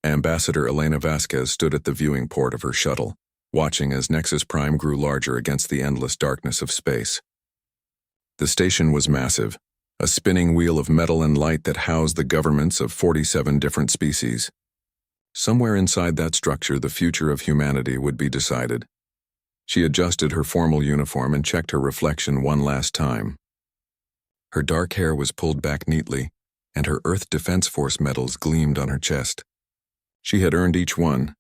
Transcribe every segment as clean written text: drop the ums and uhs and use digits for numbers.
Ambassador Elena Vasquez stood at the viewing port of her shuttle, watching as Nexus Prime grew larger against the endless darkness of space. The station was massive, a spinning wheel of metal and light that housed the governments of 47 different species. Somewhere inside that structure, the future of humanity would be decided. She adjusted her formal uniform and checked her reflection one last time. Her dark hair was pulled back neatly, and her Earth Defense Force medals gleamed on her chest. She had earned each one,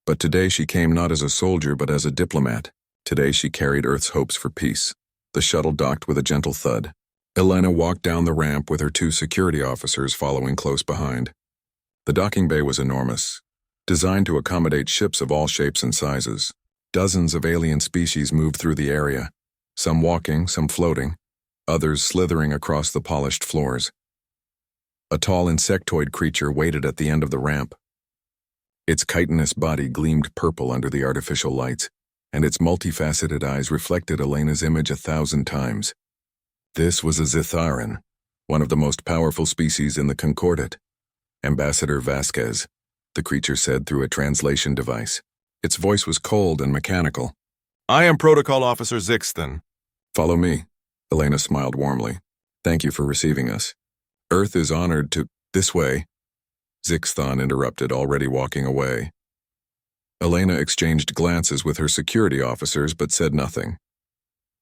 but today she came not as a soldier but as a diplomat. Today she carried Earth's hopes for peace. The shuttle docked with a gentle thud. Elena walked down the ramp with her 2 security officers following close behind. The docking bay was enormous, designed to accommodate ships of all shapes and sizes. Dozens of alien species moved through the area, some walking, some floating, others slithering across the polished floors. A tall insectoid creature waited at the end of the ramp. Its chitinous body gleamed purple under the artificial lights, and its multifaceted eyes reflected Elena's image 1,000 times. This was a Zitharan, one of the most powerful species in the Concordat. Ambassador Vasquez, the creature said through a translation device. Its voice was cold and mechanical. I am Protocol Officer Zixton. Follow me. Elena smiled warmly. Thank you for receiving us. Earth is honored to— This way. Zixton interrupted, already walking away. Elena exchanged glances with her security officers but said nothing.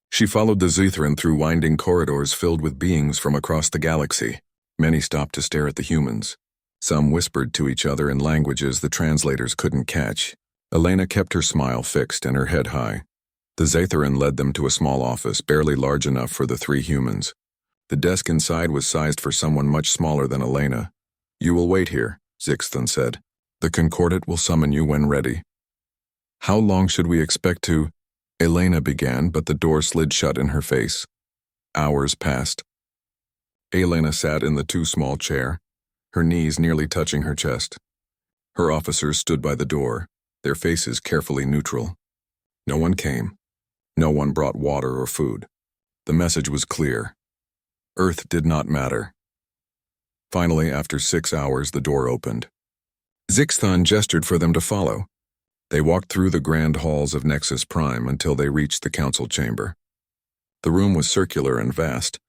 She followed the Zitharan through winding corridors filled with beings from across the galaxy. Many stopped to stare at the humans. Some whispered to each other in languages the translators couldn't catch. Elena kept her smile fixed and her head high. The Zitharan led them to a small office, barely large enough for the 3 humans. The desk inside was sized for someone much smaller than Elena. You will wait here, Zixton said. The Concordat will summon you when ready. How long should we expect to— Elena began, but the door slid shut in her face. Hours passed. Elena sat in the too small chair, her knees nearly touching her chest. Her officers stood by the door, their faces carefully neutral. No one came. No one brought water or food. The message was clear. Earth did not matter. Finally, after 6 hours, the door opened. Zixton gestured for them to follow. They walked through the grand halls of Nexus Prime until they reached the council chamber. The room was circular and vast,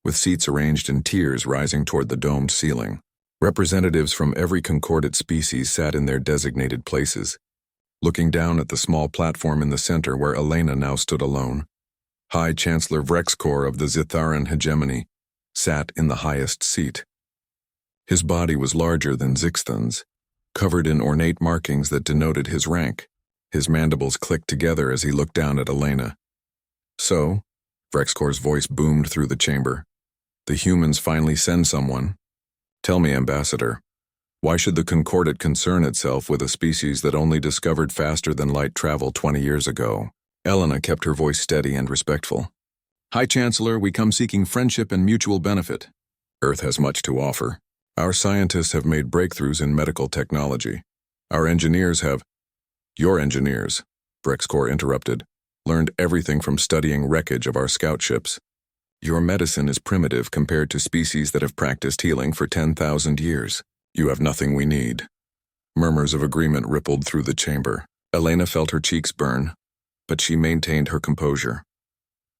with seats arranged in tiers rising toward the domed ceiling. Representatives from every Concordat species sat in their designated places, looking down at the small platform in the center where Elena now stood alone. High Chancellor Vrexkor of the Zitharan hegemony sat in the highest seat. His body was larger than Zixton's, covered in ornate markings that denoted his rank. His mandibles clicked together as he looked down at Elena. So, Vrexkor's voice boomed through the chamber. The humans finally send someone. Tell me, Ambassador, why should the Concordat concern itself with a species that only discovered faster than light travel 20 years ago? Elena kept her voice steady and respectful. High Chancellor, we come seeking friendship and mutual benefit. Earth has much to offer. Our scientists have made breakthroughs in medical technology. Our engineers have— Your engineers, Vrexkor interrupted, learned everything from studying wreckage of our scout ships. Your medicine is primitive compared to species that have practiced healing for 10,000 years. You have nothing we need. Murmurs of agreement rippled through the chamber. Elena felt her cheeks burn, but she maintained her composure.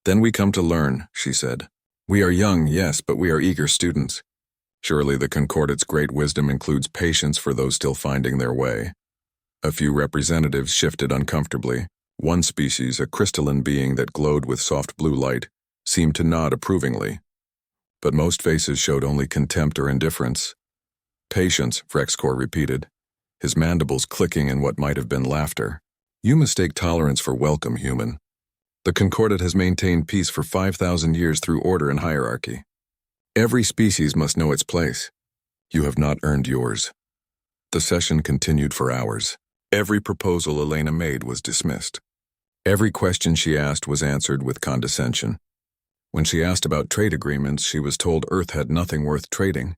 Then we come to learn, she said. We are young, yes, but we are eager students. Surely the Concordat's great wisdom includes patience for those still finding their way. A few representatives shifted uncomfortably. One species, a crystalline being that glowed with soft blue light, seemed to nod approvingly. But most faces showed only contempt or indifference. Patience, Vrexkor repeated, his mandibles clicking in what might have been laughter. You mistake tolerance for welcome, human. The Concordat has maintained peace for 5,000 years through order and hierarchy. Every species must know its place. You have not earned yours. The session continued for hours. Every proposal Elena made was dismissed. Every question she asked was answered with condescension. When she asked about trade agreements, she was told Earth had nothing worth trading.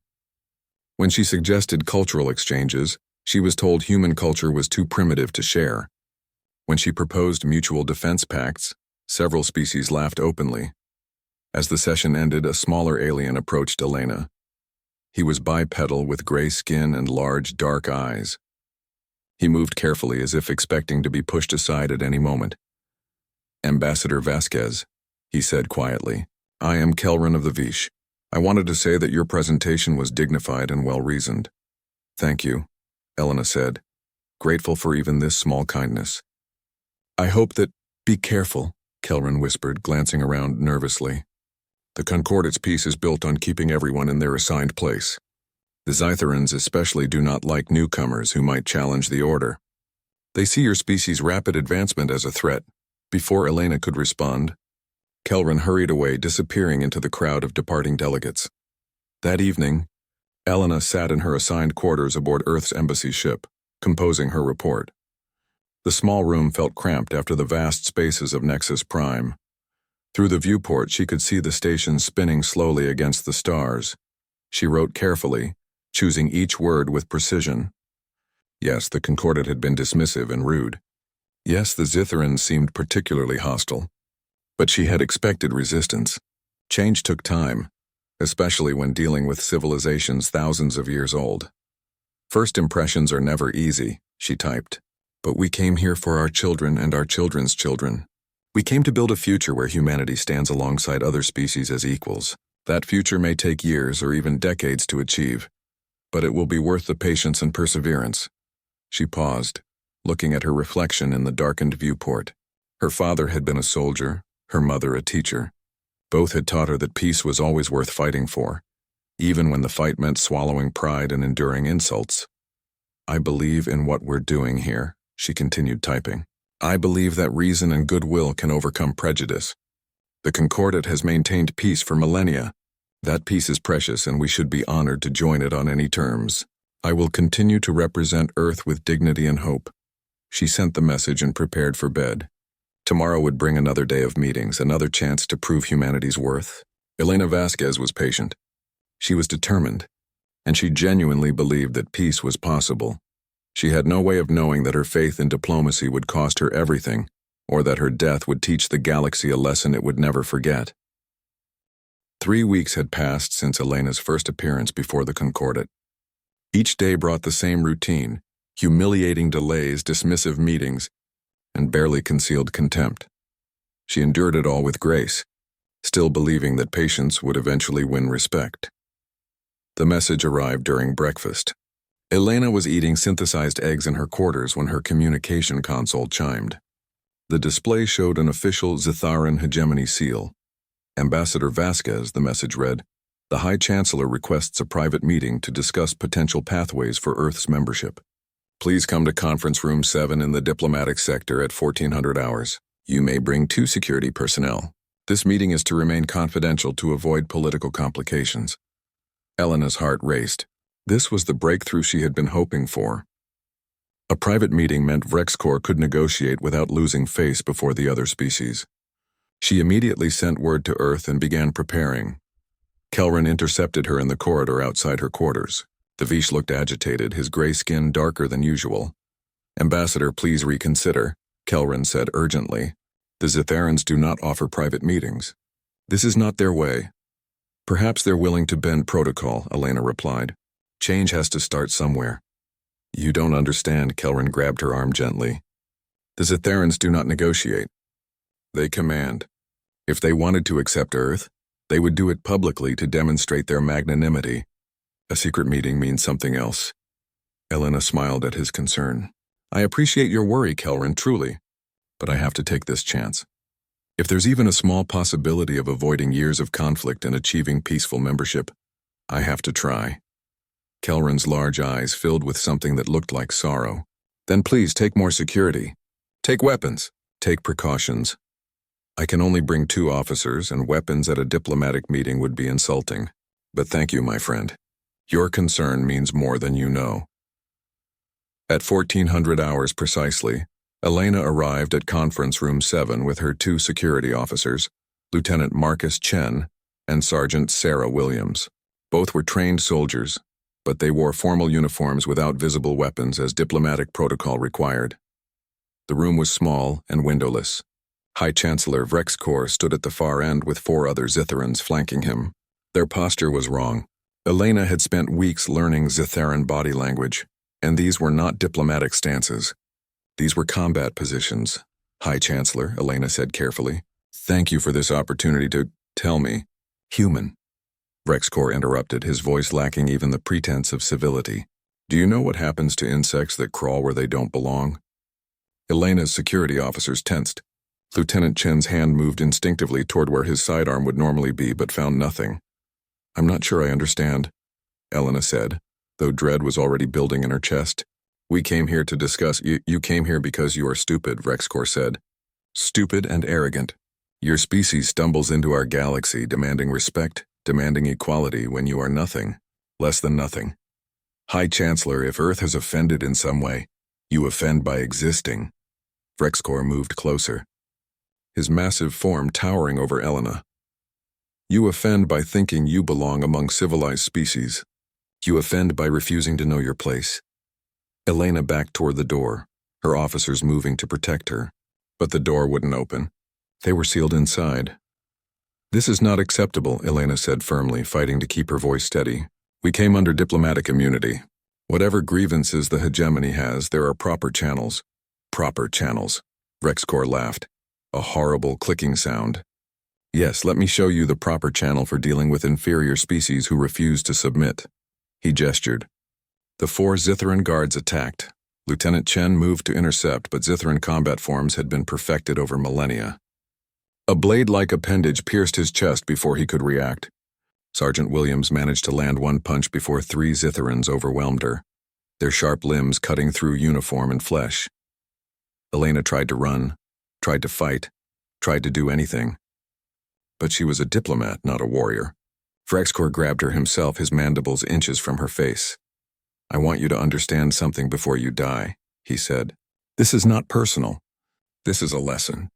When she suggested cultural exchanges, she was told human culture was too primitive to share. When she proposed mutual defense pacts, several species laughed openly. As the session ended, a smaller alien approached Elena. He was bipedal with gray skin and large, dark eyes. He moved carefully as if expecting to be pushed aside at any moment. "Ambassador Vasquez," he said quietly, "I am Kelrin of the Vish. I wanted to say that your presentation was dignified and well-reasoned." "Thank you," Elena said, grateful for even this small kindness. "I hope that—" "Be careful," Kelrin whispered, glancing around nervously. "The Concordate's peace is built on keeping everyone in their assigned place. The Zytherans especially do not like newcomers who might challenge the order. They see your species' rapid advancement as a threat." Before Elena could respond, Kelrin hurried away, disappearing into the crowd of departing delegates. That evening, Elena sat in her assigned quarters aboard Earth's embassy ship, composing her report. The small room felt cramped after the vast spaces of Nexus Prime. Through the viewport, she could see the station spinning slowly against the stars. She wrote carefully, choosing each word with precision. Yes, the Concordate had been dismissive and rude. Yes, the Zytherans seemed particularly hostile. But she had expected resistance. Change took time, especially when dealing with civilizations thousands of years old. "First impressions are never easy," she typed. "But we came here for our children and our children's children. We came to build a future where humanity stands alongside other species as equals. That future may take years or even decades to achieve, but it will be worth the patience and perseverance." She paused, looking at her reflection in the darkened viewport. Her father had been a soldier, her mother a teacher. Both had taught her that peace was always worth fighting for, even when the fight meant swallowing pride and enduring insults. "I believe in what we're doing here," she continued typing. "I believe that reason and goodwill can overcome prejudice. The Concordate has maintained peace for millennia. That peace is precious, and we should be honored to join it on any terms. I will continue to represent Earth with dignity and hope." She sent the message and prepared for bed. Tomorrow would bring another day of meetings, another chance to prove humanity's worth. Elena Vasquez was patient. She was determined, and she genuinely believed that peace was possible. She had no way of knowing that her faith in diplomacy would cost her everything, or that her death would teach the galaxy a lesson it would never forget. 3 weeks had passed since Elena's first appearance before the Concordate. Each day brought the same routine: humiliating delays, dismissive meetings, and barely concealed contempt. She endured it all with grace, still believing that patience would eventually win respect. The message arrived during breakfast. Elena was eating synthesized eggs in her quarters when her communication console chimed. The display showed an official Zytharan hegemony seal. "Ambassador Vasquez," the message read, "the High Chancellor requests a private meeting to discuss potential pathways for Earth's membership. Please come to Conference Room 7 in the diplomatic sector at 1400 hours. You may bring 2 security personnel. This meeting is to remain confidential to avoid political complications." Elena's heart raced. This was the breakthrough she had been hoping for. A private meeting meant Vrexcor could negotiate without losing face before the other species. She immediately sent word to Earth and began preparing. Kelrin intercepted her in the corridor outside her quarters. The Vish looked agitated, his gray skin darker than usual. "Ambassador, please reconsider," Kelrin said urgently. "The Zytherans do not offer private meetings. This is not their way." "Perhaps they're willing to bend protocol," Elena replied. "Change has to start somewhere." "You don't understand," Kelrin grabbed her arm gently. "The Zytherans do not negotiate. They command. If they wanted to accept Earth, they would do it publicly to demonstrate their magnanimity. A secret meeting means something else." Elena smiled at his concern. "I appreciate your worry, Kelrin, truly. But I have to take this chance. If there's even a small possibility of avoiding years of conflict and achieving peaceful membership, I have to try." Kelrin's large eyes filled with something that looked like sorrow. "Then please take more security. Take weapons. Take precautions. I can only bring 2 officers, and weapons at a diplomatic meeting would be insulting. But thank you, my friend. Your concern means more than you know." At 1400 hours precisely, Elena arrived at Conference Room 7 with her 2 security officers, Lieutenant Marcus Chen and Sergeant Sarah Williams. Both were trained soldiers, but they wore formal uniforms without visible weapons as diplomatic protocol required. The room was small and windowless. High Chancellor Vrexcor stood at the far end with 4 other Zytherans flanking him. Their posture was wrong. Elena had spent weeks learning Zitharan body language, and these were not diplomatic stances. These were combat positions. "High Chancellor," Elena said carefully. "Thank you for this opportunity to tell me." "Human," Rexcore interrupted, his voice lacking even the pretense of civility. "Do you know what happens to insects that crawl where they don't belong?" Elena's security officers tensed. Lieutenant Chen's hand moved instinctively toward where his sidearm would normally be, but found nothing. "I'm not sure I understand," Elena said, though dread was already building in her chest. "We came here to discuss— You came here because you are stupid," Rexcore said. "Stupid and arrogant. Your species stumbles into our galaxy demanding respect, demanding equality when you are nothing, less than nothing. High Chancellor, if Earth has offended in some way, you offend by existing." Rexcore moved closer, his massive form towering over Elena. "You offend by thinking you belong among civilized species. You offend by refusing to know your place." Elena backed toward the door, her officers moving to protect her, but the door wouldn't open. They were sealed inside. "This is not acceptable," Elena said firmly, fighting to keep her voice steady. "We came under diplomatic immunity. Whatever grievances the hegemony has, there are proper channels." "Proper channels," Rexcore laughed, a horrible clicking sound. "Yes, let me show you the proper channel for dealing with inferior species who refuse to submit." He gestured. The 4 Zitharan guards attacked. Lieutenant Chen moved to intercept, but Zitharan combat forms had been perfected over millennia. A blade-like appendage pierced his chest before he could react. Sergeant Williams managed to land one punch before 3 Zitharans overwhelmed her, their sharp limbs cutting through uniform and flesh. Elena tried to run, tried to fight, tried to do anything. But she was a diplomat, not a warrior. Rexcore grabbed her himself, his mandibles inches from her face. "I want you to understand something before you die," he said. "This is not personal. This is a lesson.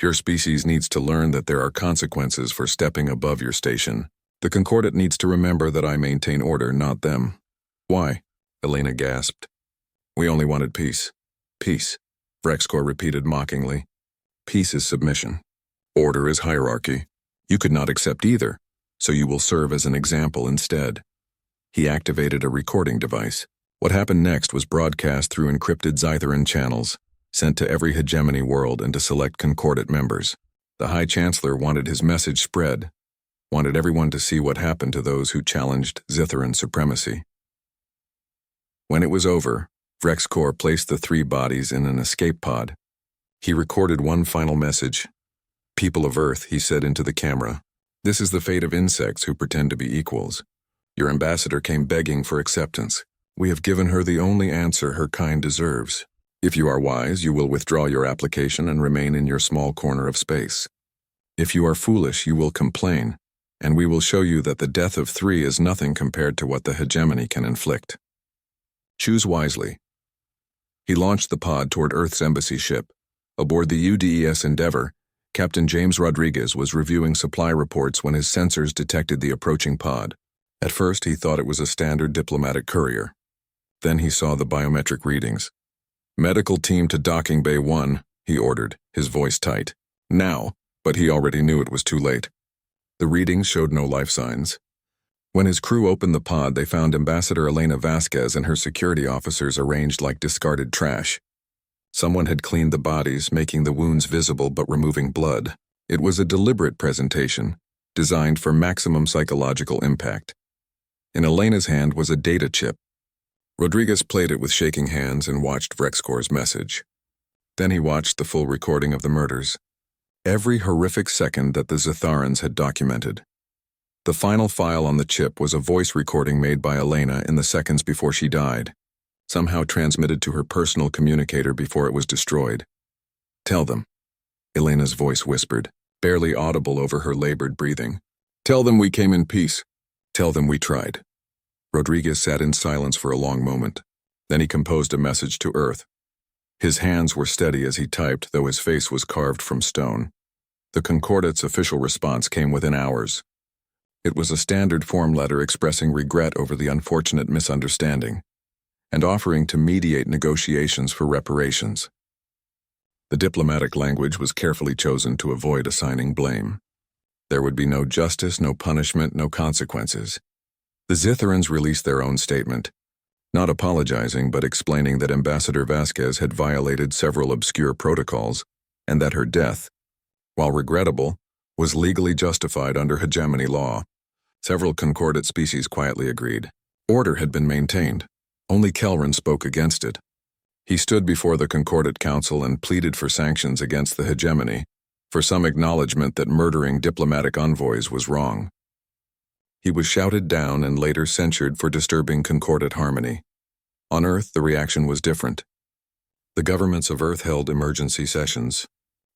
Your species needs to learn that there are consequences for stepping above your station. The Concordat needs to remember that I maintain order, not them." "Why?" Elena gasped. "We only wanted peace." "Peace," Rexcore repeated mockingly. "Peace is submission. Order is hierarchy. You could not accept either, so you will serve as an example instead." He activated a recording device. What happened next was broadcast through encrypted Zitharan channels, sent to every hegemony world and to select Concordat members. The High Chancellor wanted his message spread, wanted everyone to see what happened to those who challenged Zitharan supremacy. When it was over, Rexcore placed the 3 bodies in an escape pod. He recorded one final message. "People of Earth," he said into the camera, "this is the fate of insects who pretend to be equals. Your ambassador came begging for acceptance. We have given her the only answer her kind deserves. If you are wise, you will withdraw your application and remain in your small corner of space. If you are foolish, you will complain, and we will show you that the death of 3 is nothing compared to what the hegemony can inflict. Choose wisely." He launched the pod toward Earth's embassy ship. Aboard the UDES Endeavor, Captain James Rodriguez was reviewing supply reports when his sensors detected the approaching pod. At first, he thought it was a standard diplomatic courier. Then he saw the biometric readings. "Medical team to docking bay 1, he ordered, his voice tight. "Now," but he already knew it was too late. The readings showed no life signs. When his crew opened the pod, they found Ambassador Elena Vasquez and her security officers arranged like discarded trash. Someone had cleaned the bodies, making the wounds visible but removing blood. It was a deliberate presentation, designed for maximum psychological impact. In Elena's hand was a data chip. Rodriguez played it with shaking hands and watched Rexcore's message. Then he watched the full recording of the murders. Every horrific second that the Zitharans had documented. The final file on the chip was a voice recording made by Elena in the seconds before she died, somehow transmitted to her personal communicator before it was destroyed. "Tell them," Elena's voice whispered, barely audible over her labored breathing. "Tell them we came in peace. Tell them we tried." Rodriguez sat in silence for a long moment. Then he composed a message to Earth. His hands were steady as he typed, though his face was carved from stone. The Concordat's official response came within hours. It was a standard form letter expressing regret over the unfortunate misunderstanding and offering to mediate negotiations for reparations. The diplomatic language was carefully chosen to avoid assigning blame. There would be no justice, no punishment, no consequences. The Zitherans released their own statement, not apologizing but explaining that Ambassador Vasquez had violated several obscure protocols and that her death, while regrettable, was legally justified under hegemony law. Several concordate species quietly agreed. Order had been maintained. Only Kelrin spoke against it. He stood before the Concordate Council and pleaded for sanctions against the hegemony, for some acknowledgement that murdering diplomatic envoys was wrong. He was shouted down and later censured for disturbing concordate harmony. On Earth, the reaction was different. The governments of Earth held emergency sessions.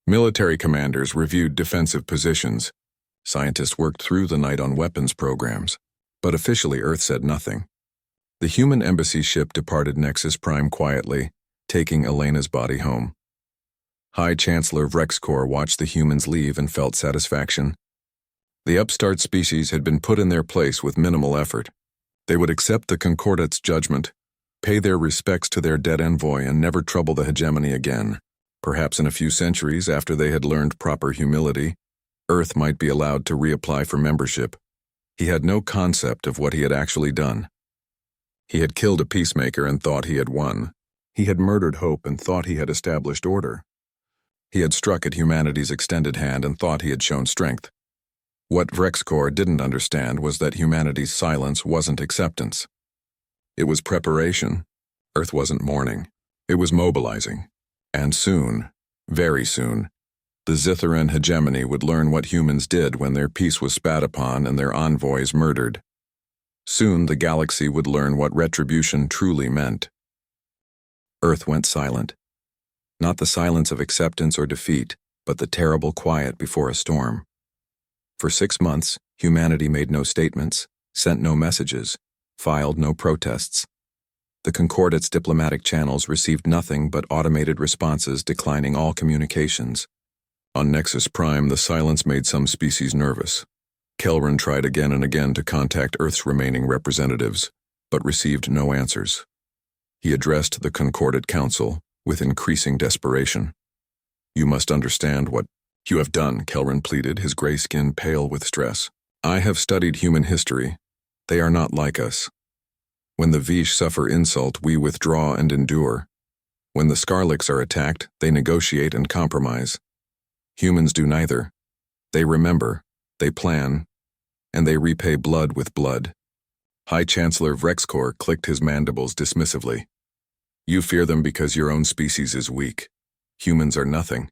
Military commanders reviewed defensive positions. Scientists worked through the night on weapons programs. But officially, Earth said nothing. The human embassy ship departed Nexus Prime quietly, taking Elena's body home. High Chancellor Vrexcor watched the humans leave and felt satisfaction. The upstart species had been put in their place with minimal effort. They would accept the Concordate's judgment, pay their respects to their dead envoy, and never trouble the hegemony again. Perhaps in a few centuries, after they had learned proper humility, Earth might be allowed to reapply for membership. He had no concept of what he had actually done. He had killed a peacemaker and thought he had won. He had murdered hope and thought he had established order. He had struck at humanity's extended hand and thought he had shown strength. What Vrexcor didn't understand was that humanity's silence wasn't acceptance. It was preparation. Earth wasn't mourning. It was mobilizing. And soon, very soon, the Zitharan hegemony would learn what humans did when their peace was spat upon and their envoys murdered. Soon the galaxy would learn what retribution truly meant. Earth went silent. Not the silence of acceptance or defeat, but the terrible quiet before a storm. For 6 months, humanity made no statements, sent no messages, filed no protests. The Concordate's diplomatic channels received nothing but automated responses declining all communications. On Nexus Prime, the silence made some species nervous. Kelrin tried again and again to contact Earth's remaining representatives, but received no answers. He addressed the Concordate Council with increasing desperation. "You must understand what you have done," Kelrin pleaded, his gray skin pale with stress. "I have studied human history. They are not like us. When the Vish suffer insult, we withdraw and endure. When the Scarlix are attacked, they negotiate and compromise. Humans do neither. They remember, they plan, and they repay blood with blood." High Chancellor Vrexcor clicked his mandibles dismissively. "You fear them because your own species is weak. Humans are nothing.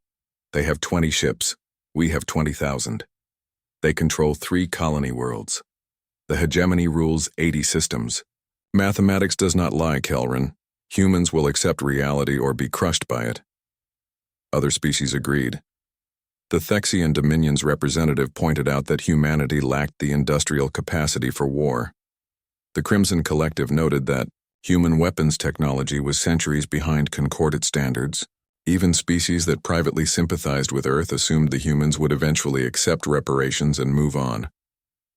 They have 20 ships. We have 20,000. They control 3 colony worlds. The hegemony rules 80 systems. Mathematics does not lie, Kelrin. Humans will accept reality or be crushed by it." Other species agreed. The Thexian Dominion's representative pointed out that humanity lacked the industrial capacity for war. The Crimson Collective noted that human weapons technology was centuries behind Concordate standards. Even species that privately sympathized with Earth assumed the humans would eventually accept reparations and move on.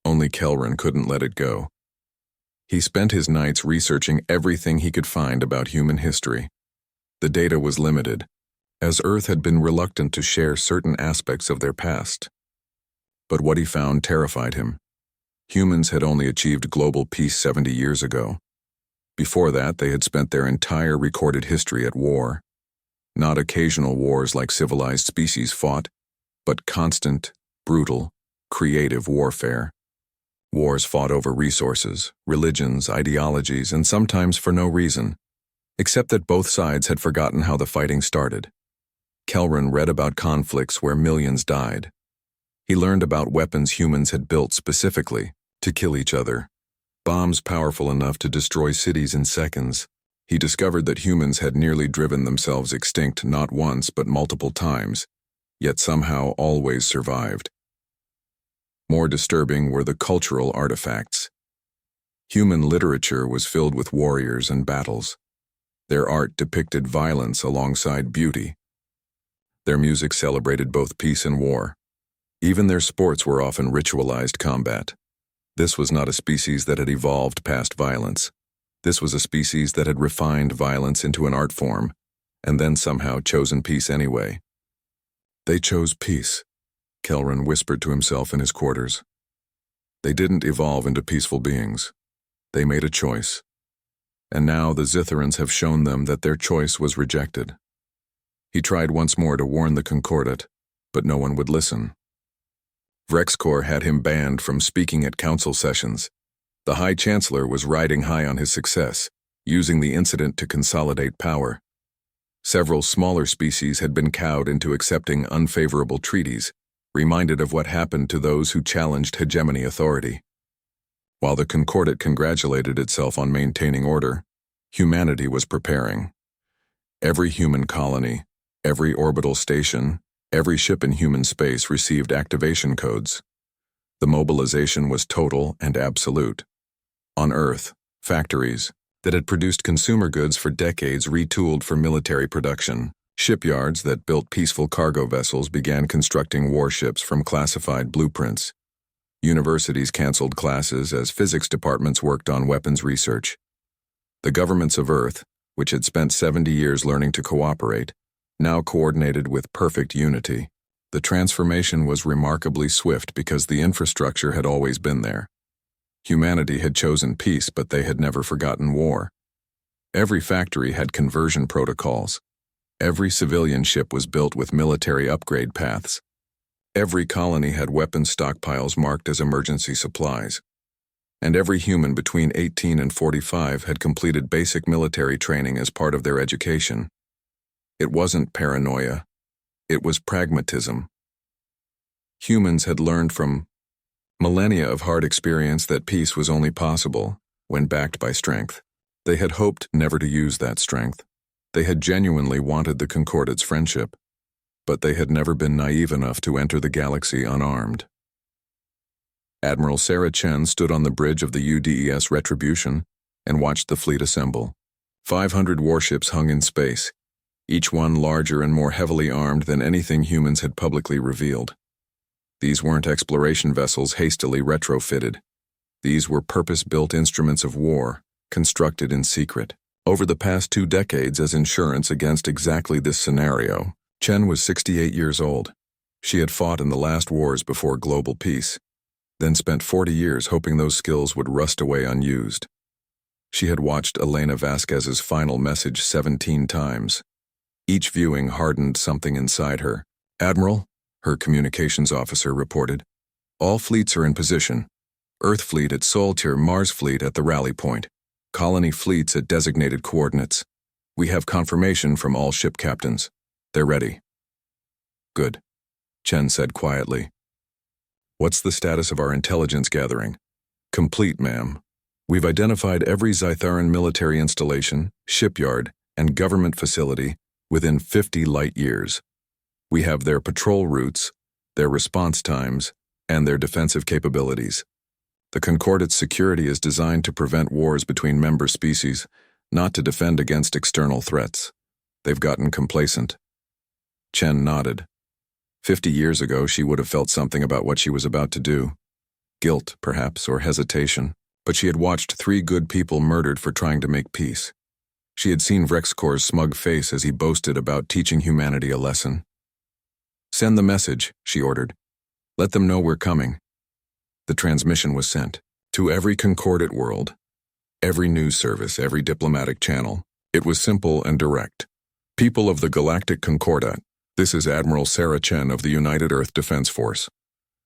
Only Kelrin couldn't let it go. He spent his nights researching everything he could find about human history. The data was limited, as Earth had been reluctant to share certain aspects of their past. But what he found terrified him. Humans had only achieved global peace 70 years ago. Before that, they had spent their entire recorded history at war. Not occasional wars like civilized species fought, but constant, brutal, creative warfare. Wars fought over resources, religions, ideologies, and sometimes for no reason, except that both sides had forgotten how the fighting started. Kelrin read about conflicts where millions died. He learned about weapons humans had built specifically to kill each other, bombs powerful enough to destroy cities in seconds. He discovered that humans had nearly driven themselves extinct not once but multiple times, yet somehow always survived. More disturbing were the cultural artifacts. Human literature was filled with warriors and battles. Their art depicted violence alongside beauty. Their music celebrated both peace and war. Even their sports were often ritualized combat. This was not a species that had evolved past violence. This was a species that had refined violence into an art form, and then somehow chosen peace anyway. "They chose peace," Kelrin whispered to himself in his quarters. "They didn't evolve into peaceful beings. They made a choice. And now the Zitherans have shown them that their choice was rejected. He tried once more to warn the Concordat, but no one would listen. Vrexcor had him banned from speaking at council sessions. The High Chancellor was riding high on his success, using the incident to consolidate power. Several smaller species had been cowed into accepting unfavorable treaties, reminded of what happened to those who challenged hegemony authority. While the Concordat congratulated itself on maintaining order, humanity was preparing. Every human colony, every orbital station, every ship in human space received activation codes. The mobilization was total and absolute. On Earth, factories that had produced consumer goods for decades retooled for military production. Shipyards that built peaceful cargo vessels began constructing warships from classified blueprints. Universities canceled classes as physics departments worked on weapons research. The governments of Earth, which had spent 70 years learning to cooperate, now coordinated with perfect unity. The transformation was remarkably swift because the infrastructure had always been there. Humanity had chosen peace, but they had never forgotten war. Every factory had conversion protocols. Every civilian ship was built with military upgrade paths. Every colony had weapons stockpiles marked as emergency supplies. And every human between 18 and 45 had completed basic military training as part of their education. It wasn't paranoia. It was pragmatism. Humans had learned from millennia of hard experience that peace was only possible when backed by strength. They had hoped never to use that strength. They had genuinely wanted the Concordat's friendship, but they had never been naive enough to enter the galaxy unarmed. Admiral Sarah Chen stood on the bridge of the UDES Retribution and watched the fleet assemble. 500 warships hung in space, each one larger and more heavily armed than anything humans had publicly revealed. These weren't exploration vessels hastily retrofitted. These were purpose-built instruments of war, constructed in secret. Over the past 2 decades as insurance against exactly this scenario, Chen was 68 years old. She had fought in the last wars before global peace, then spent 40 years hoping those skills would rust away unused. She had watched Elena Vasquez's final message 17 times. Each viewing hardened something inside her. "Admiral," her communications officer reported, "all fleets are in position. Earth fleet at Soltyr, Mars fleet at the rally point. Colony fleets at designated coordinates. We have confirmation from all ship captains. They're ready." "Good," Chen said quietly. "What's the status of our intelligence gathering?" "Complete, ma'am. We've identified every Zitharan military installation, shipyard, and government facility within 50 light years. We have their patrol routes, their response times, and their defensive capabilities. The Concordat's security is designed to prevent wars between member species, not to defend against external threats. They've gotten complacent." Chen nodded. 50 years ago, she would have felt something about what she was about to do. Guilt, perhaps, or hesitation. But she had watched 3 good people murdered for trying to make peace. She had seen Vrexcor's smug face as he boasted about teaching humanity a lesson. "Send the message," she ordered. "Let them know we're coming." The transmission was sent to every Concordat world, every news service, every diplomatic channel. It was simple and direct. "People of the Galactic Concordat, this is Admiral Sarah Chen of the United Earth Defense Force.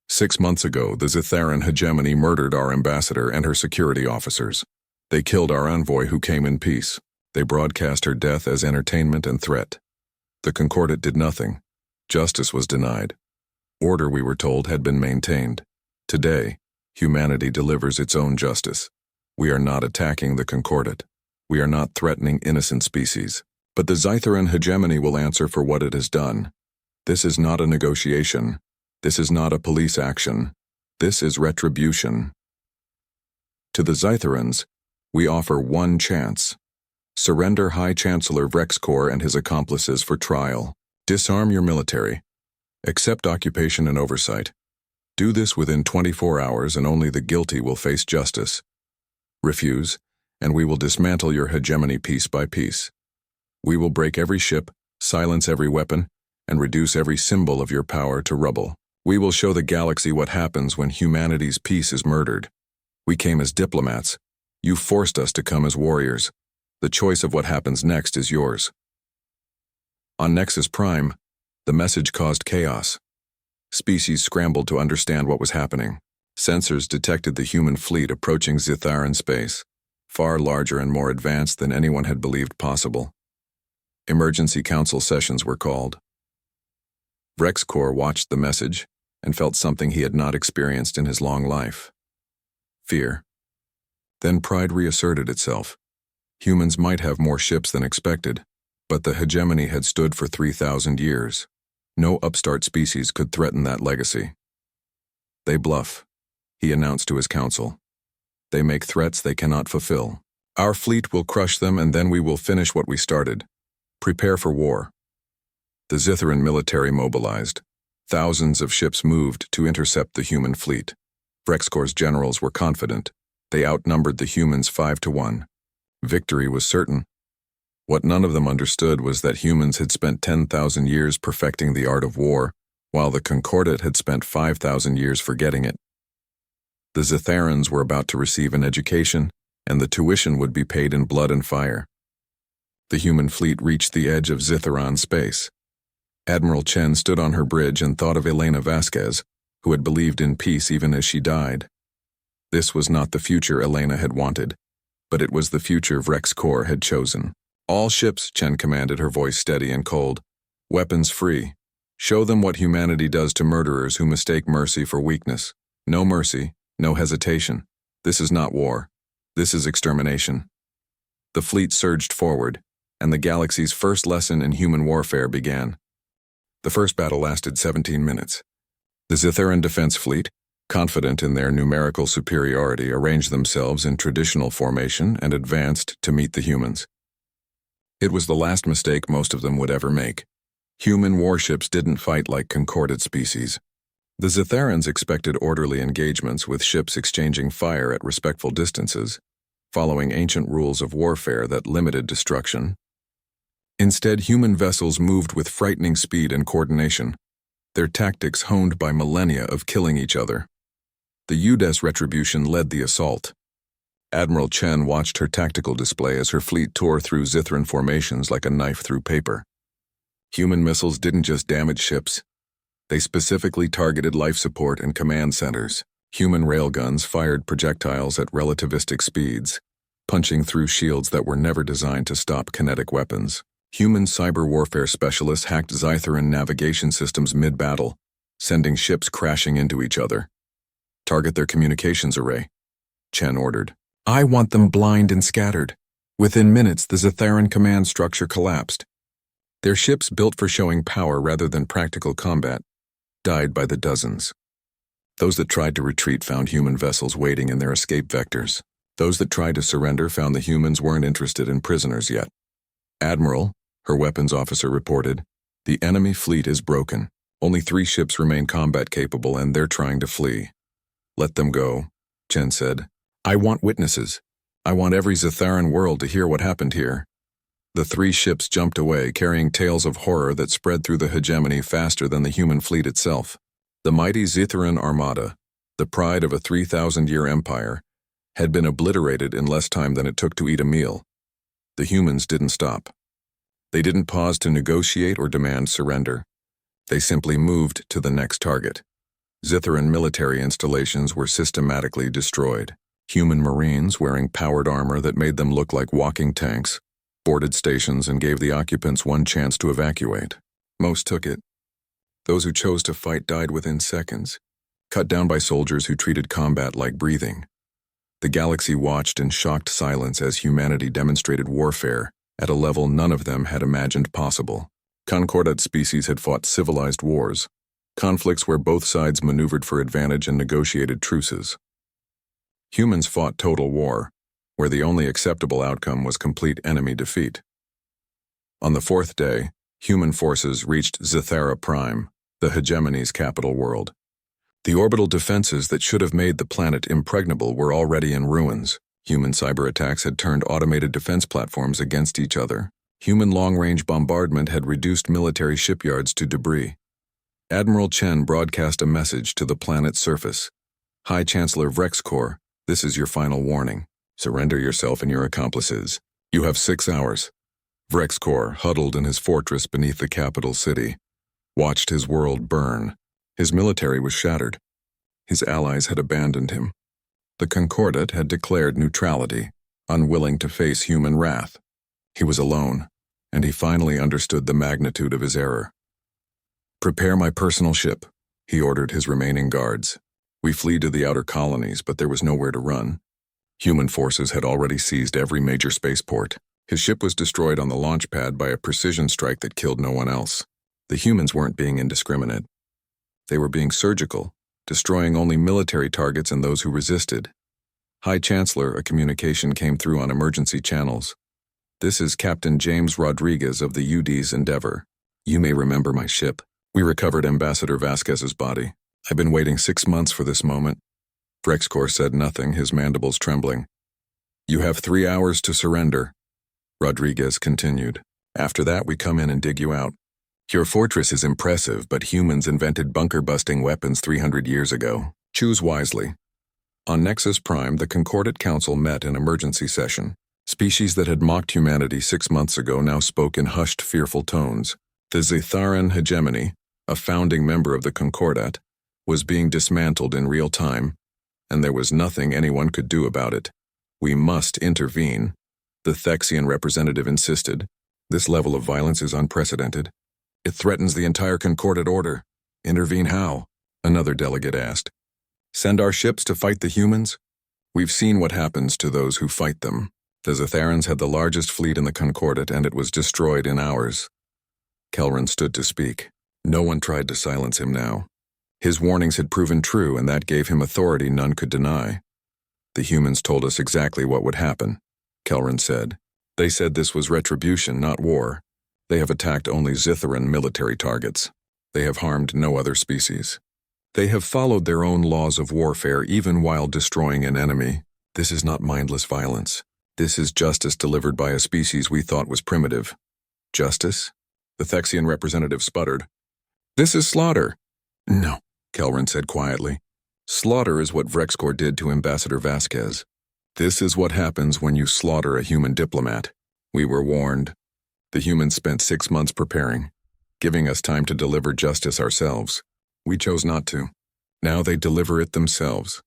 6 months ago, the Zitharan hegemony murdered our ambassador and her security officers. They killed our envoy who came in peace. They broadcast her death as entertainment and threat. The Concordat did nothing. Justice was denied. Order, we were told, had been maintained. Today, humanity delivers its own justice. We are not attacking the Concordat. We are not threatening innocent species. But the Zitharan hegemony will answer for what it has done. This is not a negotiation. This is not a police action. This is retribution. To the Zitharans, we offer one chance. Surrender High Chancellor Vrexcor and his accomplices for trial. Disarm your military. Accept occupation and oversight. Do this within 24 hours and only the guilty will face justice. Refuse, and we will dismantle your hegemony piece by piece. We will break every ship, silence every weapon, and reduce every symbol of your power to rubble. We will show the galaxy what happens when humanity's peace is murdered. We came as diplomats, You forced us to come as warriors. The choice of what happens next is yours. On Nexus Prime, the message caused chaos. Species scrambled to understand what was happening. Sensors detected the human fleet approaching Zitharan space, far larger and more advanced than anyone had believed possible. Emergency council sessions were called. Vrexkor watched the message and felt something he had not experienced in his long life. Fear. Then pride reasserted itself. Humans might have more ships than expected, but the hegemony had stood for 3,000 years. No upstart species could threaten that legacy. They bluff, he announced to his council. They make threats they cannot fulfill. Our fleet will crush them, and then we will finish what we started. Prepare for war. The Zitharan military mobilized. Thousands of ships moved to intercept the human fleet. Vrexkor's generals were confident. They outnumbered the humans 5-1. Victory was certain. What none of them understood was that humans had spent 10,000 years perfecting the art of war, while the Concordat had spent 5,000 years forgetting it. The Zitharans were about to receive an education, and the tuition would be paid in blood and fire. The human fleet reached the edge of Zitharan space. Admiral Chen stood on her bridge and thought of Elena Vasquez, who had believed in peace even as she died. This was not the future Elena had wanted, but it was the future Vrexkor had chosen. All ships, Chen commanded, her voice steady and cold. Weapons free. Show them what humanity does to murderers who mistake mercy for weakness. No mercy, no hesitation. This is not war. This is extermination. The fleet surged forward, and the galaxy's first lesson in human warfare began. The first battle lasted 17 minutes. The Zitharan defense fleet, confident in their numerical superiority, arranged themselves in traditional formation and advanced to meet the humans. It was the last mistake most of them would ever make. Human warships didn't fight like concordant species. The Zitharans expected orderly engagements with ships exchanging fire at respectful distances, following ancient rules of warfare that limited destruction. Instead, human vessels moved with frightening speed and coordination, their tactics honed by millennia of killing each other. The UDES Retribution led the assault. Admiral Chen watched her tactical display as her fleet tore through Zitharan formations like a knife through paper. Human missiles didn't just damage ships. They specifically targeted life support and command centers. Human railguns fired projectiles at relativistic speeds, punching through shields that were never designed to stop kinetic weapons. Human cyber warfare specialists hacked Zitharan navigation systems mid-battle, sending ships crashing into each other. Target their communications array, Chen ordered. I want them blind and scattered. Within minutes, the Zitharan command structure collapsed. Their ships, built for showing power rather than practical combat, died by the dozens. Those that tried to retreat found human vessels waiting in their escape vectors. Those that tried to surrender found the humans weren't interested in prisoners yet. Admiral, her weapons officer, reported, the enemy fleet is broken. Only 3 ships remain combat capable, and they're trying to flee. Let them go, Chen said. I want witnesses. I want every Zitharan world to hear what happened here. The 3 ships jumped away, carrying tales of horror that spread through the hegemony faster than the human fleet itself. The mighty Zitharan armada, the pride of a 3,000-year empire, had been obliterated in less time than it took to eat a meal. The humans didn't stop. They didn't pause to negotiate or demand surrender. They simply moved to the next target. Zitharan military installations were systematically destroyed. Human marines, wearing powered armor that made them look like walking tanks, boarded stations and gave the occupants one chance to evacuate. Most took it. Those who chose to fight died within seconds, cut down by soldiers who treated combat like breathing. The galaxy watched in shocked silence as humanity demonstrated warfare at a level none of them had imagined possible. Concordat species had fought civilized wars, conflicts where both sides maneuvered for advantage and negotiated truces. Humans fought total war, where the only acceptable outcome was complete enemy defeat. On the 4th day, human forces reached Zithara Prime, the hegemony's capital world. The orbital defenses that should have made the planet impregnable were already in ruins. Human cyber attacks had turned automated defense platforms against each other. Human long-range bombardment had reduced military shipyards to debris. Admiral Chen broadcast a message to the planet's surface. High Chancellor Vrexkor, this is your final warning. Surrender yourself and your accomplices. You have 6 hours. Vrexkor, huddled in his fortress beneath the capital city, watched his world burn. His military was shattered. His allies had abandoned him. The Concordat had declared neutrality, unwilling to face human wrath. He was alone, and he finally understood the magnitude of his error. "Prepare my personal ship," he ordered his remaining guards. "We flee to the outer colonies, but there was nowhere to run. Human forces had already seized every major spaceport. His ship was destroyed on the launch pad by a precision strike that killed no one else. The humans weren't being indiscriminate. They were being surgical, destroying only military targets and those who resisted. High Chancellor, a communication came through on emergency channels. "This is Captain James Rodriguez of the UD's Endeavor. You may remember my ship. We recovered Ambassador Vasquez's body. I've been waiting 6 months for this moment." Vrexkor said nothing, his mandibles trembling. "You have 3 hours to surrender," Rodriguez continued. "After that, we come in and dig you out. Your fortress is impressive, but humans invented bunker-busting weapons 300 years ago. Choose wisely." On Nexus Prime, the Concordat Council met in emergency session. Species that had mocked humanity 6 months ago now spoke in hushed, fearful tones. The Zitharan hegemony, a founding member of the Concordat, was being dismantled in real time, and there was nothing anyone could do about it. "We must intervene," the Thexian representative insisted. "This level of violence is unprecedented. It threatens the entire Concordat order. Intervene how?" another delegate asked. "Send our ships to fight the humans? We've seen what happens to those who fight them. The Zitharans had the largest fleet in the Concordat, and it was destroyed in hours." Kelran stood to speak. No one tried to silence him now. His warnings had proven true, and that gave him authority none could deny. "The humans told us exactly what would happen," Kelran said. "They said this was retribution, not war. They have attacked only Zitharan military targets. They have harmed no other species. They have followed their own laws of warfare even while destroying an enemy. This is not mindless violence. This is justice delivered by a species we thought was primitive." "Justice?" the Thexian representative sputtered. "This is slaughter." "No," Kelran said quietly. "Slaughter is what Vrexkor did to Ambassador Vasquez. This is what happens when you slaughter a human diplomat. We were warned. The humans spent 6 months preparing, giving us time to deliver justice ourselves. We chose not to. Now they deliver it themselves."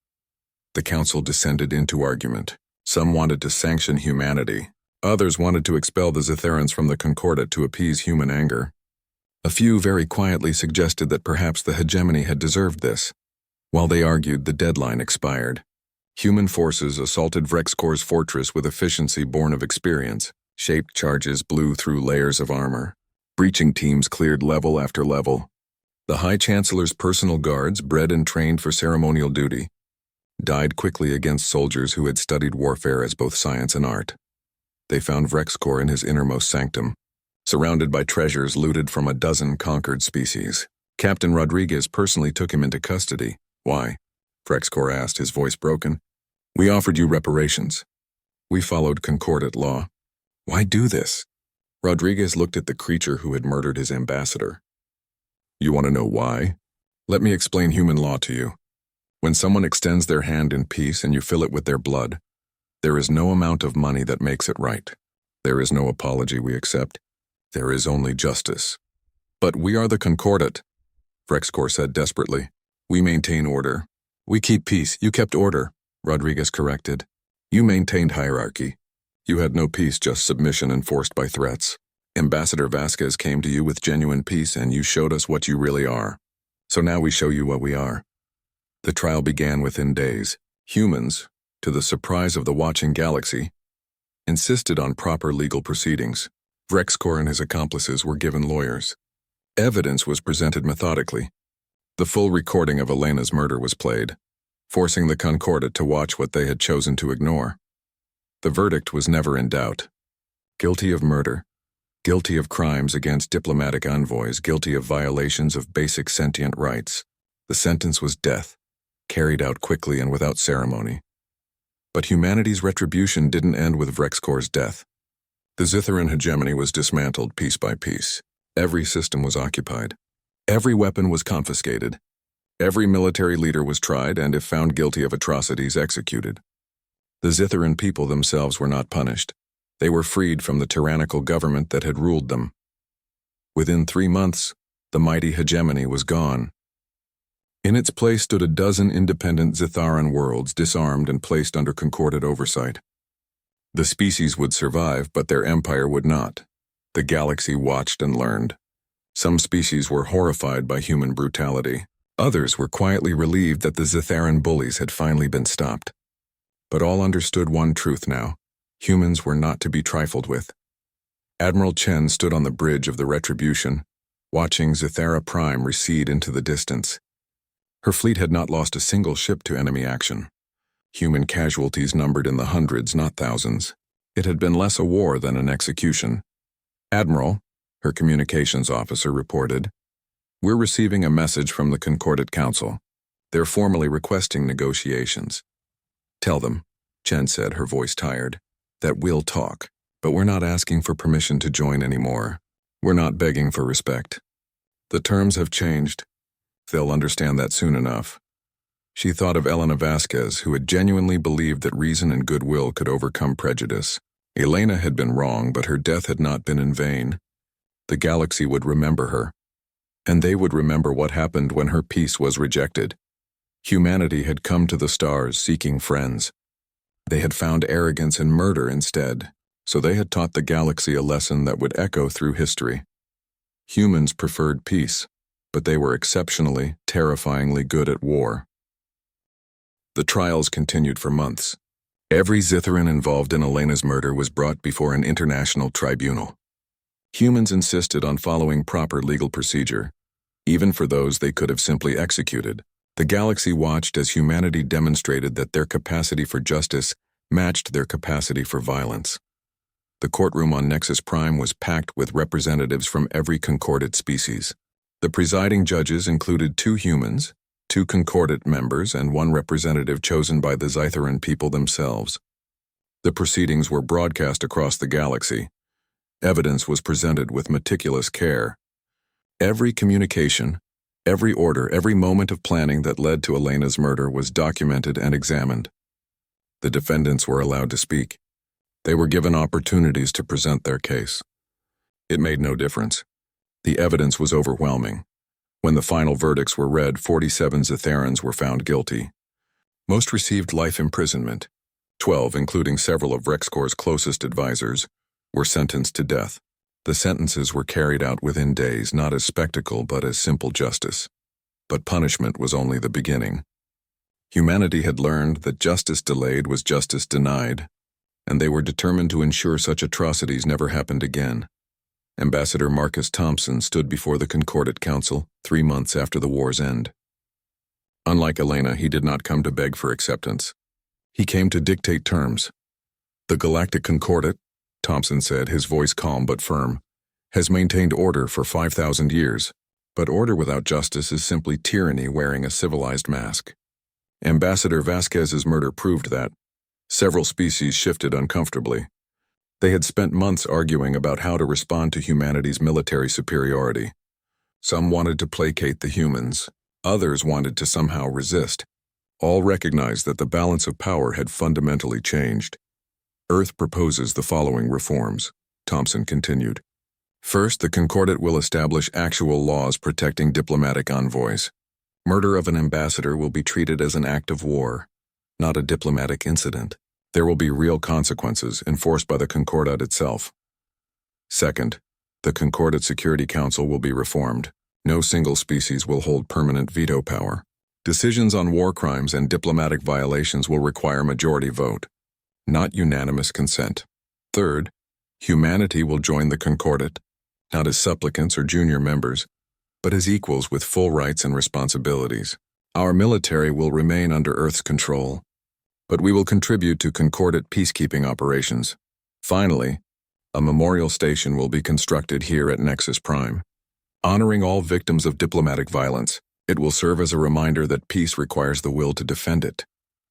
The council descended into argument. Some wanted to sanction humanity. Others wanted to expel the Zitharans from the Concordat to appease human anger. A few very quietly suggested that perhaps the hegemony had deserved this. While they argued, the deadline expired. Human forces assaulted Vrexkor's fortress with efficiency born of experience. Shaped charges blew through layers of armor. Breaching teams cleared level after level. The High Chancellor's personal guards, bred and trained for ceremonial duty, died quickly against soldiers who had studied warfare as both science and art. They found Vrexkor in his innermost sanctum, surrounded by treasures looted from a dozen conquered species. Captain Rodriguez personally took him into custody. "Why?" Vrexkor asked, his voice broken. "We offered you reparations. We followed Concordat law." "Why do this?" Rodriguez looked at the creature who had murdered his ambassador. "You want to know why? Let me explain human law to you. When someone extends their hand in peace and you fill it with their blood, there is no amount of money that makes it right. There is no apology we accept. There is only justice." "But we are the Concordat," Vrexkor said desperately. "We maintain order." "We keep peace. You kept order," Rodriguez corrected. "You maintained hierarchy. You had no peace, just submission enforced by threats. Ambassador Vasquez came to you with genuine peace, and you showed us what you really are. So now we show you what we are." The trial began within days. Humans, to the surprise of the watching galaxy, insisted on proper legal proceedings. Vrexkor and his accomplices were given lawyers. Evidence was presented methodically. The full recording of Elena's murder was played, forcing the Concordat to watch what they had chosen to ignore. The verdict was never in doubt. Guilty of murder, guilty of crimes against diplomatic envoys, guilty of violations of basic sentient rights. The sentence was death, carried out quickly and without ceremony. But humanity's retribution didn't end with Vrexkor's death. The Zitharan hegemony was dismantled piece by piece. Every system was occupied. Every weapon was confiscated. Every military leader was tried and, if found guilty of atrocities, executed. The Zitharan people themselves were not punished. They were freed from the tyrannical government that had ruled them. Within 3 months, the mighty hegemony was gone. In its place stood a dozen independent Zitharan worlds disarmed and placed under concordate oversight. The species would survive, but their empire would not. The galaxy watched and learned. Some species were horrified by human brutality. Others were quietly relieved that the Zitharan bullies had finally been stopped. But all understood one truth now. Humans were not to be trifled with. Admiral Chen stood on the bridge of the Retribution, watching Zithara Prime recede into the distance. Her fleet had not lost a single ship to enemy action. Human casualties numbered in the hundreds, not thousands. It had been less a war than an execution. "Admiral," her communications officer reported, "we're receiving a message from the Concordate Council. They're formally requesting negotiations." "Tell them," Chen said, her voice tired, "that we'll talk, but we're not asking for permission to join anymore. We're not begging for respect. The terms have changed. They'll understand that soon enough." She thought of Elena Vasquez, who had genuinely believed that reason and goodwill could overcome prejudice. Elena had been wrong, but her death had not been in vain. The galaxy would remember her. And they would remember what happened when her peace was rejected. Humanity had come to the stars seeking friends. They had found arrogance and murder instead, so they had taught the galaxy a lesson that would echo through history. Humans preferred peace, but they were exceptionally, terrifyingly good at war. The trials continued for months. Every Zitharan involved in Elena's murder was brought before an international tribunal. Humans insisted on following proper legal procedure, even for those they could have simply executed. The galaxy watched as humanity demonstrated that their capacity for justice matched their capacity for violence. The courtroom on Nexus Prime was packed with representatives from every concordate species. The presiding judges included 2 humans, 2 concordate members, and 1 representative chosen by the Zitharan people themselves. The proceedings were broadcast across the galaxy. Evidence was presented with meticulous care. Every communication, every order, every moment of planning that led to Elena's murder was documented and examined. The defendants were allowed to speak. They were given opportunities to present their case. It made no difference. The evidence was overwhelming. When the final verdicts were read, 47 Zitharans were found guilty. Most received life imprisonment. 12, including several of Rexcor's closest advisors, were sentenced to death. The sentences were carried out within days, not as spectacle but as simple justice. But punishment was only the beginning. Humanity had learned that justice delayed was justice denied, and they were determined to ensure such atrocities never happened again. Ambassador Marcus Thompson stood before the Concordate Council 3 months after the war's end. Unlike Elena, he did not come to beg for acceptance. He came to dictate terms. "The Galactic Concordate," Thompson said, his voice calm but firm, "has maintained order for 5,000 years, but order without justice is simply tyranny wearing a civilized mask. Ambassador Vasquez's murder proved that. Several species shifted uncomfortably. They had spent months arguing about how to respond to humanity's military superiority. Some wanted to placate the humans, others wanted to somehow resist. All recognized that the balance of power had fundamentally changed. "Earth proposes the following reforms," Thompson continued. "First, the Concordate will establish actual laws protecting diplomatic envoys. Murder of an ambassador will be treated as an act of war, not a diplomatic incident. There will be real consequences enforced by the Concordat itself. Second, the Concordate Security Council will be reformed. No single species will hold permanent veto power. Decisions on war crimes and diplomatic violations will require majority vote, not unanimous consent. Third, humanity will join the Concordat, not as supplicants or junior members, but as equals with full rights and responsibilities. Our military will remain under Earth's control, but we will contribute to Concordate peacekeeping operations. Finally, a memorial station will be constructed here at Nexus Prime. Honoring all victims of diplomatic violence, it will serve as a reminder that peace requires the will to defend it."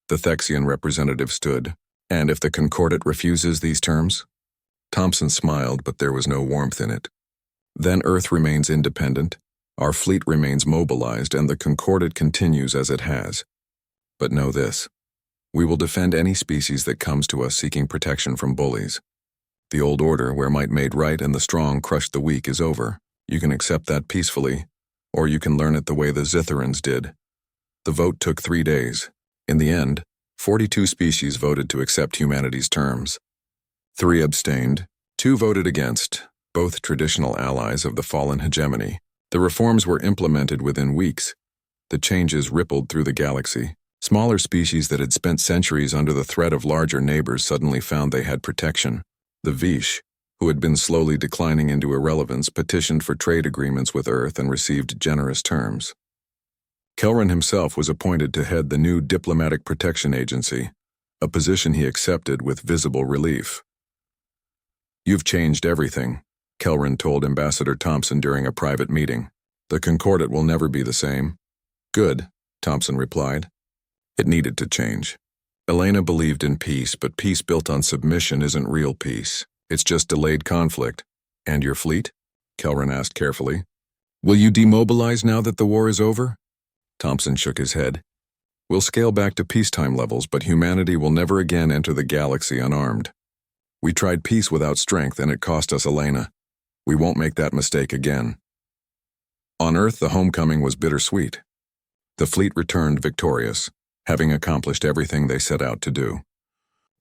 The Thexian representative stood. "And if the Concordat refuses these terms?" Thompson smiled, but there was no warmth in it. "Then Earth remains independent, our fleet remains mobilized, and the Concordat continues as it has. But know this. We will defend any species that comes to us seeking protection from bullies. The old order where might made right and the strong crushed the weak is over. You can accept that peacefully, or you can learn it the way the Zitherans did. The vote took 3 days. In the end, 42 species voted to accept humanity's terms. 3 abstained, 2 voted against, both traditional allies of the fallen hegemony. The reforms were implemented within weeks. The changes rippled through the galaxy. Smaller species that had spent centuries under the threat of larger neighbors suddenly found they had protection. The Vish, who had been slowly declining into irrelevance, petitioned for trade agreements with Earth and received generous terms. Kelran himself was appointed to head the new Diplomatic Protection Agency, a position he accepted with visible relief. "You've changed everything," Kelran told Ambassador Thompson during a private meeting. "The Concordat will never be the same." "Good," Thompson replied. It needed to change. Elena believed in peace, but peace built on submission isn't real peace. It's just delayed conflict. "And your fleet?" Kelran asked carefully. "Will you demobilize now that the war is over?" Thompson shook his head. "We'll scale back to peacetime levels, but humanity will never again enter the galaxy unarmed. We tried peace without strength, and it cost us Elena. We won't make that mistake again." On Earth, the homecoming was bittersweet. The fleet returned victorious, having accomplished everything they set out to do.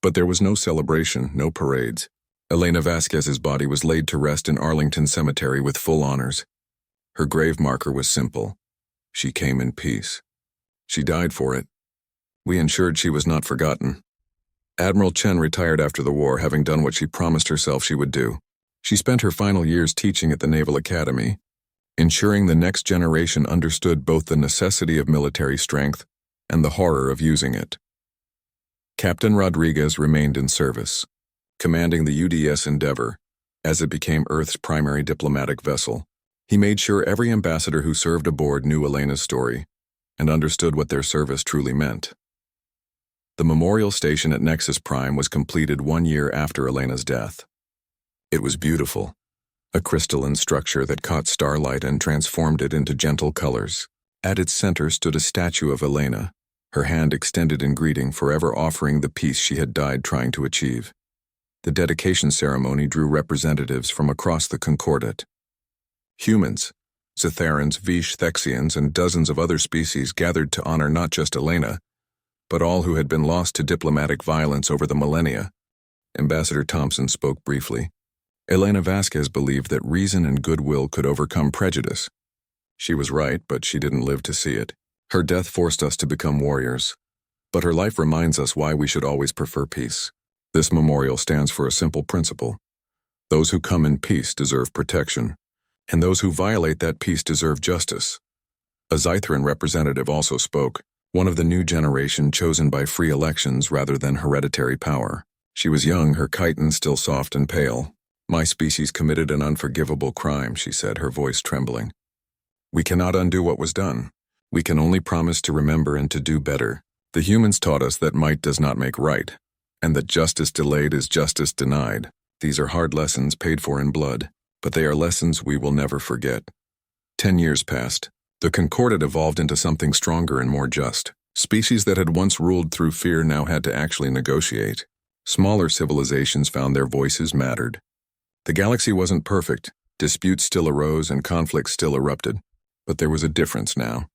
But there was no celebration, no parades. Elena Vasquez's body was laid to rest in Arlington Cemetery with full honors. Her grave marker was simple. She came in peace. She died for it. We ensured she was not forgotten. Admiral Chen retired after the war, having done what she promised herself she would do. She spent her final years teaching at the Naval Academy, ensuring the next generation understood both the necessity of military strength and the horror of using it. Captain Rodriguez remained in service, commanding the UDS Endeavor, as it became Earth's primary diplomatic vessel. He made sure every ambassador who served aboard knew Elena's story and understood what their service truly meant. The memorial station at Nexus Prime was completed 1 year after Elena's death. It was beautiful, a crystalline structure that caught starlight and transformed it into gentle colors. At its center stood a statue of Elena, her hand extended in greeting, forever offering the peace she had died trying to achieve. The dedication ceremony drew representatives from across the Concordat. Humans, Zitherans, Vish, Thexians, and dozens of other species gathered to honor not just Elena, but all who had been lost to diplomatic violence over the millennia. Ambassador Thompson spoke briefly. Elena Vasquez believed that reason and goodwill could overcome prejudice. She was right, but she didn't live to see it. Her death forced us to become warriors, but her life reminds us why we should always prefer peace. This memorial stands for a simple principle. Those who come in peace deserve protection, and those who violate that peace deserve justice. A Zythran representative also spoke, one of the new generation chosen by free elections rather than hereditary power. She was young, her chitin still soft and pale. "My species committed an unforgivable crime," she said, her voice trembling. "We cannot undo what was done. We can only promise to remember and to do better. The humans taught us that might does not make right, and that justice delayed is justice denied. These are hard lessons paid for in blood, but they are lessons we will never forget." 10 years passed. The Concordat evolved into something stronger and more just. Species that had once ruled through fear now had to actually negotiate. Smaller civilizations found their voices mattered. The galaxy wasn't perfect. Disputes still arose and conflicts still erupted. But there was a difference now.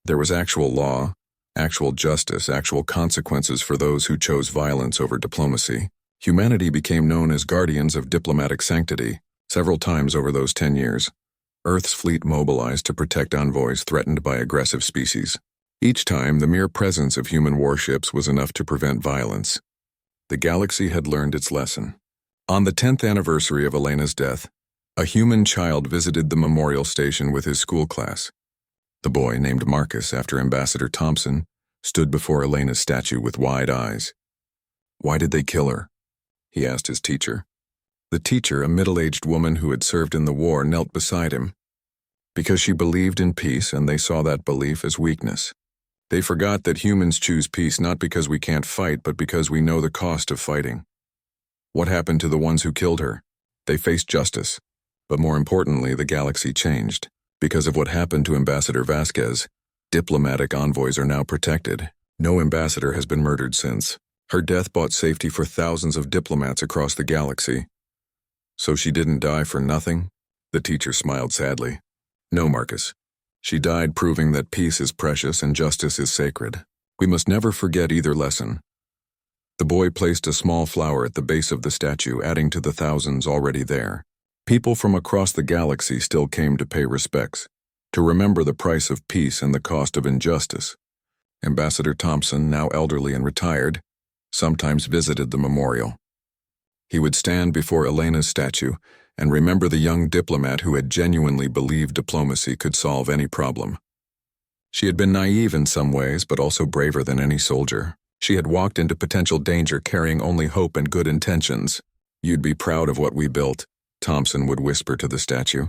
There was actual law, actual justice, actual consequences for those who chose violence over diplomacy. Humanity became known as guardians of diplomatic sanctity. Several times over those 10 years, Earth's fleet mobilized to protect envoys threatened by aggressive species. Each time, the mere presence of human warships was enough to prevent violence. The galaxy had learned its lesson. On the 10th anniversary of Elena's death, a human child visited the memorial station with his school class. The boy, named Marcus after Ambassador Thompson, stood before Elena's statue with wide eyes. "Why did they kill her?" he asked his teacher. The teacher, a middle-aged woman who had served in the war, knelt beside him. "Because she believed in peace, and they saw that belief as weakness. They forgot that humans choose peace not because we can't fight, but because we know the cost of fighting." What happened to the ones who killed her? They faced justice. But more importantly, the galaxy changed. Because of what happened to Ambassador Vasquez, diplomatic envoys are now protected. No ambassador has been murdered since. Her death bought safety for thousands of diplomats across the galaxy. So she didn't die for nothing? The teacher smiled sadly. No, Marcus. She died proving that peace is precious and justice is sacred. We must never forget either lesson. The boy placed a small flower at the base of the statue, adding to the thousands already there. People from across the galaxy still came to pay respects, to remember the price of peace and the cost of injustice. Ambassador Thompson, now elderly and retired, sometimes visited the memorial. He would stand before Elena's statue and remember the young diplomat who had genuinely believed diplomacy could solve any problem. She had been naive in some ways, but also braver than any soldier. She had walked into potential danger carrying only hope and good intentions. You'd be proud of what we built, Thompson would whisper to the statue.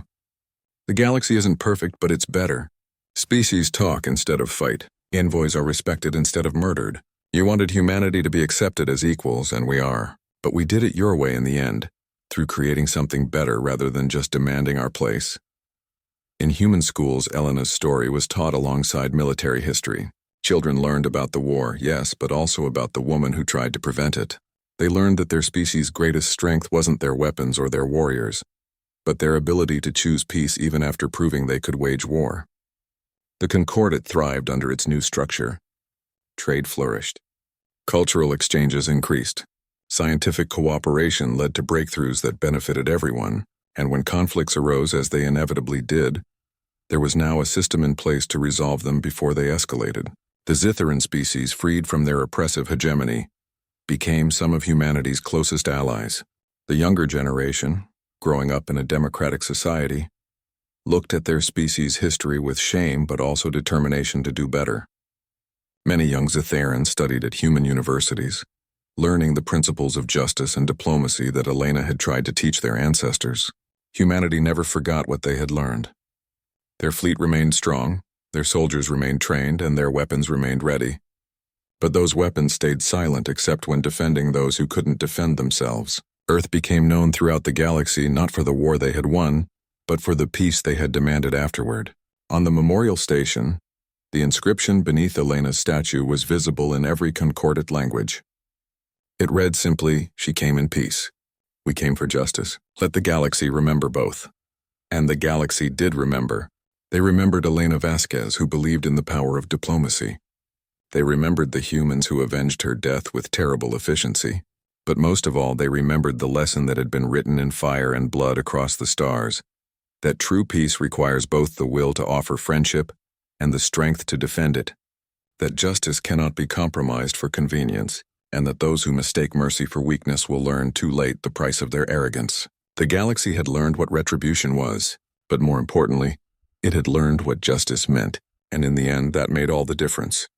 The galaxy isn't perfect, but it's better. Species talk instead of fight. Envoys are respected instead of murdered. You wanted humanity to be accepted as equals, and we are. But we did it your way in the end, through creating something better rather than just demanding our place. In human schools, Elena's story was taught alongside military history. Children learned about the war, yes, but also about the woman who tried to prevent it. They learned that their species' greatest strength wasn't their weapons or their warriors, but their ability to choose peace even after proving they could wage war. The Concordat thrived under its new structure. Trade flourished. Cultural exchanges increased. Scientific cooperation led to breakthroughs that benefited everyone, and when conflicts arose, as they inevitably did, there was now a system in place to resolve them before they escalated. The Zitharan species, freed from their oppressive hegemony, became some of humanity's closest allies. The younger generation, growing up in a democratic society, looked at their species' history with shame but also determination to do better. Many young Zitharans studied at human universities, learning the principles of justice and diplomacy that Elena had tried to teach their ancestors. Humanity never forgot what they had learned. Their fleet remained strong, their soldiers remained trained, and their weapons remained ready. But those weapons stayed silent except when defending those who couldn't defend themselves. Earth became known throughout the galaxy not for the war they had won, but for the peace they had demanded afterward. On the memorial station, the inscription beneath Elena's statue was visible in every Concordat language. It read simply, "She came in peace. We came for justice. Let the galaxy remember both." And the galaxy did remember. They remembered Elena Vasquez, who believed in the power of diplomacy. They remembered the humans who avenged her death with terrible efficiency. But most of all, they remembered the lesson that had been written in fire and blood across the stars, that true peace requires both the will to offer friendship and the strength to defend it, that justice cannot be compromised for convenience, and that those who mistake mercy for weakness will learn too late the price of their arrogance. The galaxy had learned what retribution was, but more importantly, it had learned what justice meant, and in the end that made all the difference.